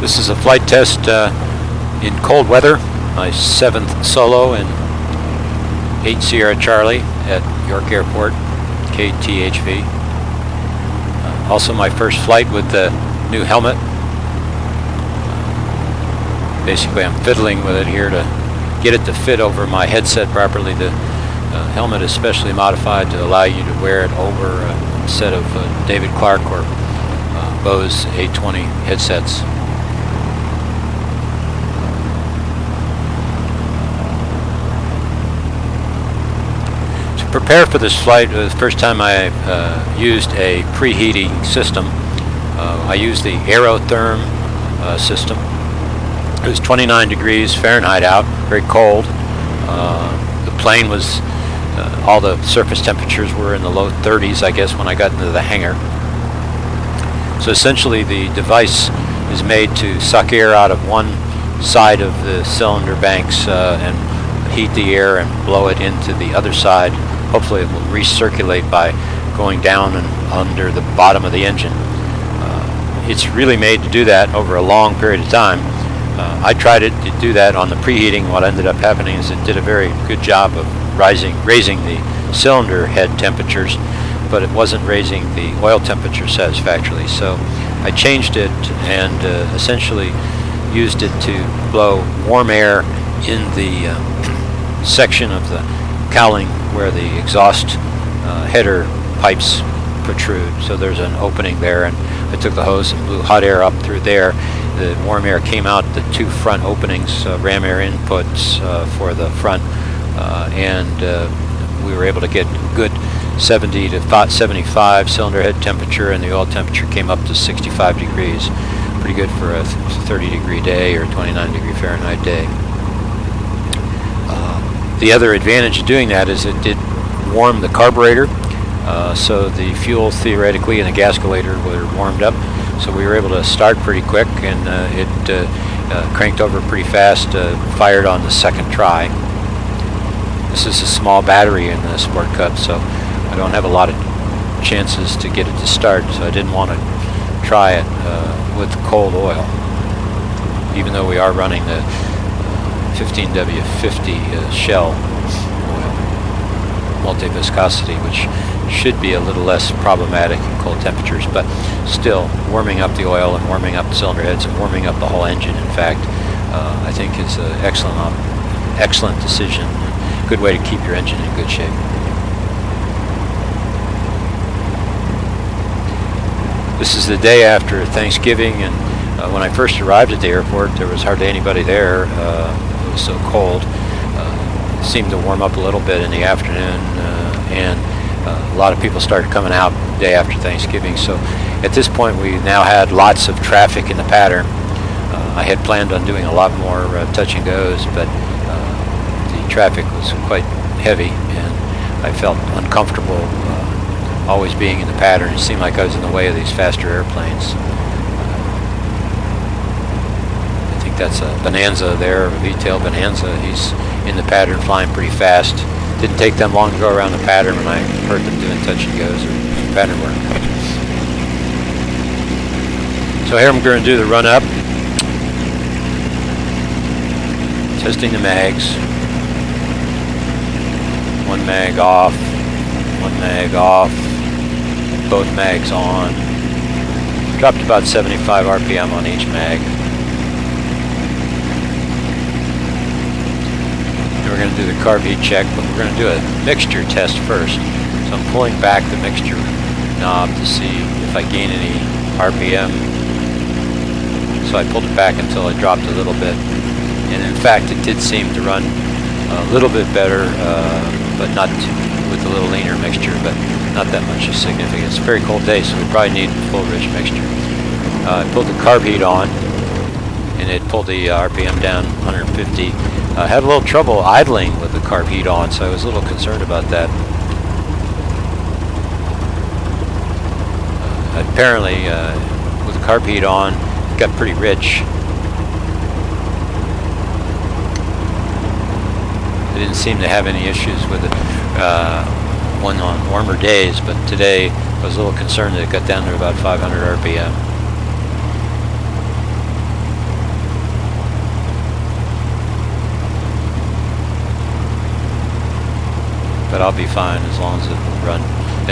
This is a flight test in cold weather, my 7th solo in 8 Sierra Charlie at York Airport, KTHV. Also my first flight with the new helmet. Basically I'm fiddling with it here to get it to fit over my headset properly. The helmet is specially modified to allow you to wear it over a set of David Clark or Bose 820 headsets. To prepare for this flight, the first time I used a preheating system. I used the Aerotherm system. It was 29 degrees Fahrenheit out, very cold. The plane was, all the surface temperatures were in the low 30s, I guess, when I got into the hangar. So essentially the device is made to suck air out of one side of the cylinder banks and heat the air and blow it into the other side. Hopefully it will recirculate by going down and under the bottom of the engine. It's really made to do that over a long period of time. I tried it to do that on the preheating. What ended up happening is it did a very good job of raising the cylinder head temperatures, but it wasn't raising the oil temperature satisfactorily. So I changed it and essentially used it to blow warm air in the section of the cowling where the exhaust header pipes protrude. So there's an opening there, and I took the hose and blew hot air up through there. The warm air came out the two front openings, ram air inputs for the front, and we were able to get good 70 to 75 cylinder head temperature, and the oil temperature came up to 65 degrees. Pretty good for a 30 degree day or 29 degree Fahrenheit day. The other advantage of doing that is it did warm the carburetor, so the fuel theoretically and the gascolator were warmed up. So we were able to start pretty quick, and it cranked over pretty fast, fired on the second try. This is a small battery in the Sport Cup, so I don't have a lot of chances to get it to start, so I didn't want to try it with cold oil, even though we are running the 15W50 shell oil, multi-viscosity, which should be a little less problematic in cold temperatures, but still warming up the oil and warming up the cylinder heads and warming up the whole engine, in fact, I think is an excellent decision, good way to keep your engine in good shape. This is the day after Thanksgiving, and when I first arrived at the airport there was hardly anybody there. It was so cold. It seemed to warm up a little bit in the afternoon, and a lot of people started coming out the day after Thanksgiving. So at this point we now had lots of traffic in the pattern. I had planned on doing a lot more touch and goes, but the traffic was quite heavy and I felt uncomfortable always being in the pattern. It seemed like I was in the way of these faster airplanes. I think that's a Bonanza there, a V-tail Bonanza. He's in the pattern flying pretty fast. Didn't take them long to go around the pattern when I heard them doing touch and goes or pattern work. So here I'm going to do the run up, testing the mags. One mag off, one mag off, both mags on. Dropped about 75 RPM on each mag. We're going to do the carb heat check, but we're going to do a mixture test first. So I'm pulling back the mixture knob to see if I gain any RPM. So I pulled it back until it dropped a little bit. And in fact, it did seem to run a little bit better, but not with a little leaner mixture, but not that much is significant. It's a very cold day, so we probably need full rich mixture. I pulled the carb heat on, and it pulled the RPM down 150. I had a little trouble idling with the carb heat on, so I was a little concerned about that. Apparently, with the carb heat on, it got pretty rich. I didn't seem to have any issues with it when on warmer days, but today I was a little concerned that it got down to about 500 RPM. but I'll be fine as long as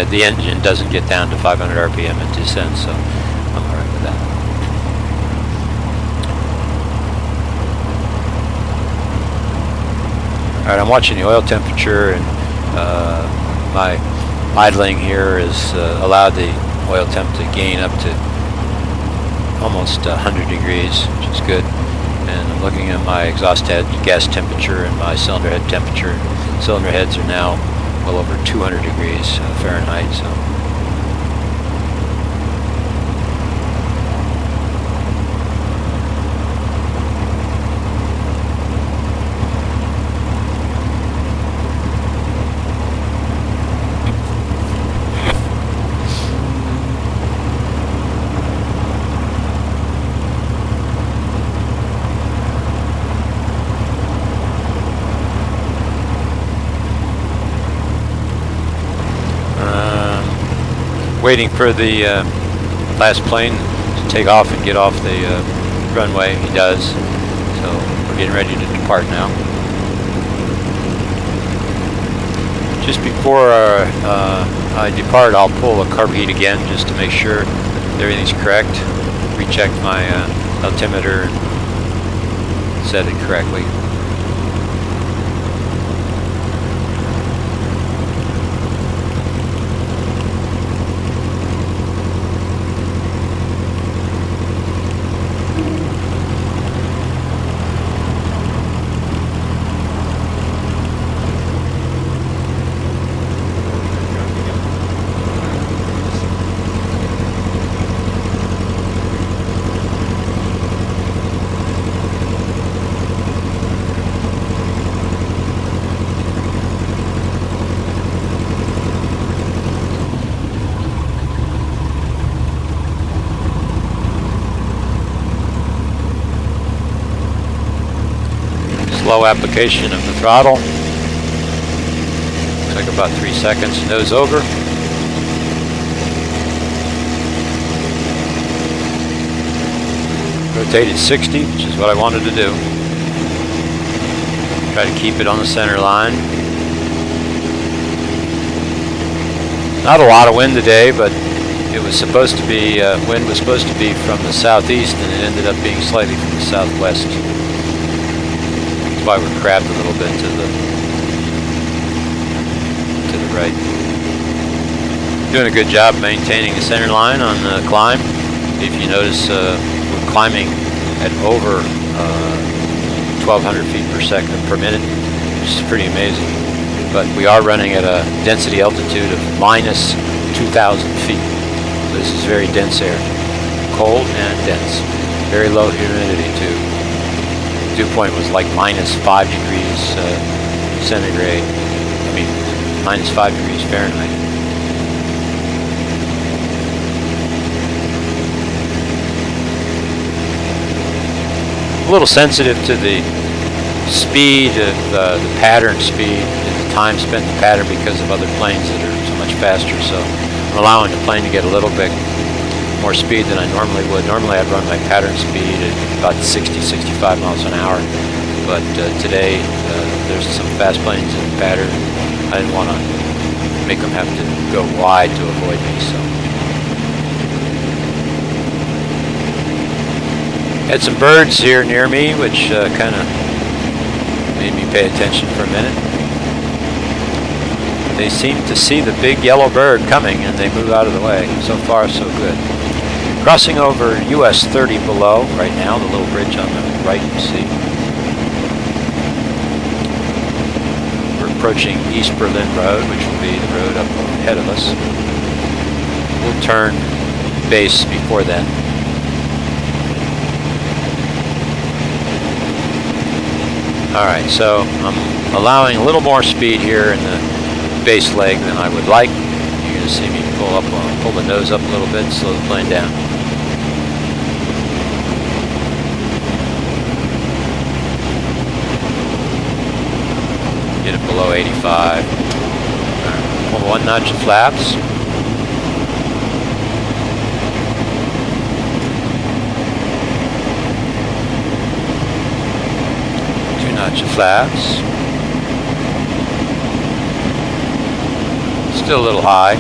the engine doesn't get down to 500 RPM at descent, so I'm alright with that. Alright, I'm watching the oil temperature, and my idling here has allowed the oil temp to gain up to almost 100 degrees, which is good. And I'm looking at my exhaust head gas temperature and my cylinder head temperature. Cylinder heads are now well over 200 degrees Fahrenheit. So. Waiting for the last plane to take off and get off the runway. He does. So we're getting ready to depart now. Just before I depart, I'll pull a carb heat again just to make sure everything's correct. Recheck my altimeter and set it correctly. Slow application of the throttle. Looks like about 3 seconds. Nose over. Rotated 60, which is what I wanted to do. Try to keep it on the center line. Not a lot of wind today, but it was supposed to be, wind was supposed to be from the southeast, and it ended up being slightly from the southwest. That's why we're crabbed a little bit to the right. Doing a good job maintaining the center line on the climb. If you notice, we're climbing at over 1,200 feet per minute, which is pretty amazing. But we are running at a density altitude of minus 2,000 feet. So this is very dense air, cold and dense. Very low humidity too. Dew point was like minus 5 degrees centigrade. I mean, minus 5 degrees Fahrenheit. A little sensitive to the speed of the pattern speed, and the time spent in the pattern because of other planes that are so much faster. So I'm allowing the plane to get a little bit more speed than I normally would. Normally I'd run my pattern speed at about 60, 65 miles an hour. But today there's some fast planes in the pattern. I didn't want to make them have to go wide to avoid me. So had some birds here near me, which kind of made me pay attention for a minute. They seem to see the big yellow bird coming, and they move out of the way. So far, so good. Crossing over US 30 below right now, the little bridge on the right you see. We're approaching East Berlin Road, which will be the road up ahead of us. We'll turn base before then. Alright, so I'm allowing a little more speed here in the base leg than I would like. You're going to see me pull the nose up a little bit, slow the plane down. Get it below 85. Right, pull 1 notch of flaps. Notch of flaps. Still a little high.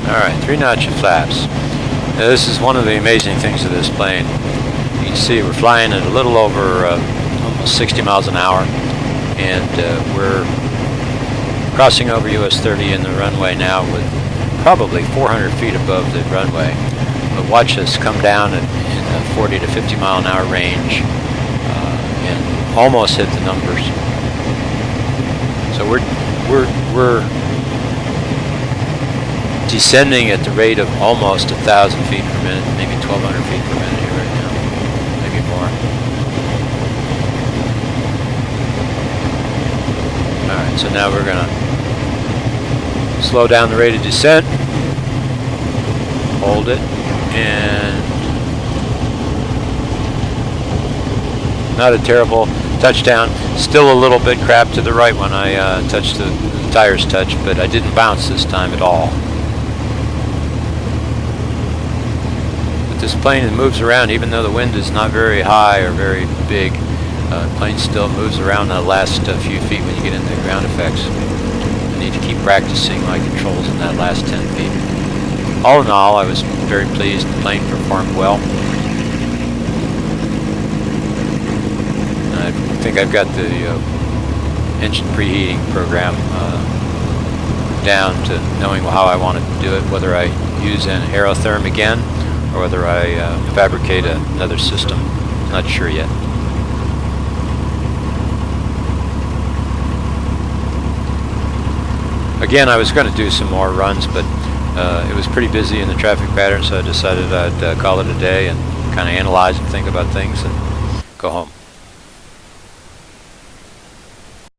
Alright, 3-notch flaps. Now, this is one of the amazing things of this plane. You can see we're flying at a little over almost 60 miles an hour, and we're crossing over US 30 in the runway now with probably 400 feet above the runway. But watch us come down in the 40 to 50 mile an hour range and almost hit the numbers. So we're descending at the rate of almost 1,000 feet per minute, maybe 1,200 feet per minute here right now, maybe more. Alright, so now we're going to slow down the rate of descent, hold it, and not a terrible touchdown. Still a little bit crap to the right when I touched the tires touched, but I didn't bounce this time at all. This plane moves around even though the wind is not very high or very big. The plane still moves around the last few feet when you get into the ground effects. I need to keep practicing my controls in that last 10 feet. All in all, I was very pleased. The plane performed well. I think I've got the engine preheating program down to knowing how I want to do it, whether I use an aerotherm again or whether I fabricate another system. Not sure yet. Again, I was going to do some more runs, but it was pretty busy in the traffic pattern, so I decided I'd call it a day and kind of analyze and think about things and go home.